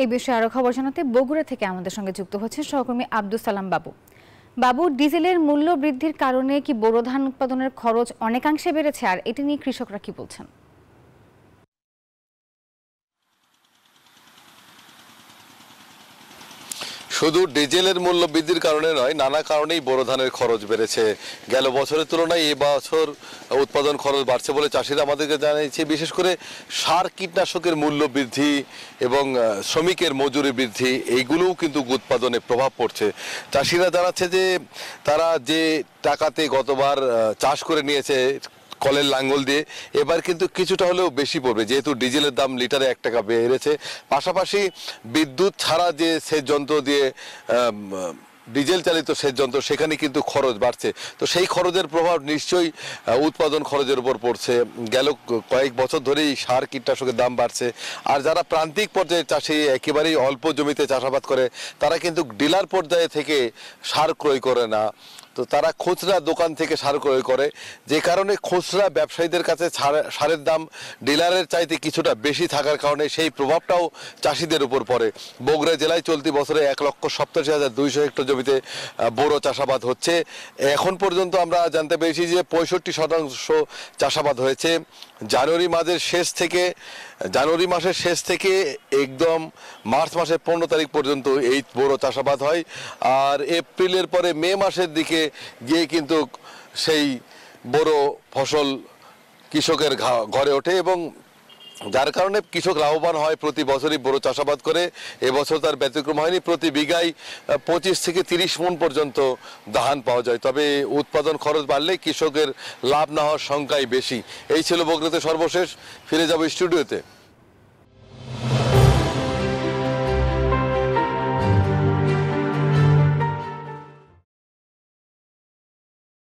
এই বিষয়ে আরো খবর জানাতে বগুড়া থেকে আমাদের সঙ্গে যুক্ত হচ্ছেন সহকর্মী আব্দুল সালাম বাবু। বাবু, ডিজেলের মূল্য বৃদ্ধির কারণে কি বোরো ধান উৎপাদনের খরচ অনেকাংশে বেড়েছে, আর এটি নিয়ে কৃষকরা কি বলছেন? শুধু ডিজেলের মূল্য বৃদ্ধির কারণে নয়, নানা কারণেই বোরো ধানের খরচ বেড়েছে। গেল বছরের তুলনায় এবছর উৎপাদন খরচ বাড়ছে বলে চাষিরা আমাদেরকে জানিয়েছে। বিশেষ করে সার কীটনাশকের মূল্য বৃদ্ধি এবং শ্রমিকের মজুরি বৃদ্ধি, এইগুলোও কিন্তু উৎপাদনে প্রভাব পড়ছে। চাষিরা জানাচ্ছে যে তারা যে টাকাতে গতবার চাষ করে নিয়েছে কলের লাঙ্গল দিয়ে, এবার কিন্তু কিছুটা হলেও বেশি পড়বে, যেহেতু ডিজেলের দাম লিটারে 1 টাকা বেড়েছে। পাশাপাশি বিদ্যুৎ ছাড়া যে সেচ যন্ত্র দিয়ে ডিজেল চালিত সেচ যন্ত্র, সেখানে কিন্তু খরচ বাড়ছে। তো সেই খরচের প্রভাব নিশ্চয়ই উৎপাদন খরচের উপর পড়ছে। গেল কয়েক বছর ধরেই সার কীটনাশকের দাম বাড়ছে। আর যারা প্রান্তিক পর্যায়ে চাষি, একেবারেই অল্প জমিতে চাষাবাদ করে, তারা কিন্তু ডিলার পর্যায়ে থেকে সার ক্রয় করে না, তো তারা খুচরা দোকান থেকে সার ক্রয় করে, যে কারণে খুচরা ব্যবসায়ীদের কাছে সারের দাম ডিলারের চাইতে কিছুটা বেশি থাকার কারণে সেই প্রভাবটাও চাষিদের উপর পড়ে। বগুড়া জেলায় চলতি বছরে 1,87,200 হেক্টর জমিতে বোরো চাষাবাদ হচ্ছে। এখন পর্যন্ত আমরা জানতে পেরেছি যে 65% চাষাবাদ হয়েছে। জানুয়ারি মাসের শেষ থেকে একদম মার্চ মাসের 15 তারিখ পর্যন্ত এই বোরো চাষাবাদ হয়। আর এপ্রিলের পরে মে মাসের দিকে গিয়ে কিন্তু সেই বোরো ফসল কৃষকের ঘরে ওঠে, এবং যার কারণে কৃষক লাভবান হয় প্রতি বছরই বোরো চাষাবাদ করে। এবছর তার ব্যতিক্রম হয়নি। প্রতি বিঘায় 25 থেকে 30 মণ পর্যন্ত ধান পাওয়া যায়। তবে উৎপাদন খরচ বাড়লে কৃষকের লাভ না হওয়ার সংখ্যাই বেশি। এই ছিল বগুড়াতে সর্বশেষ। ফিরে যাব স্টুডিওতে।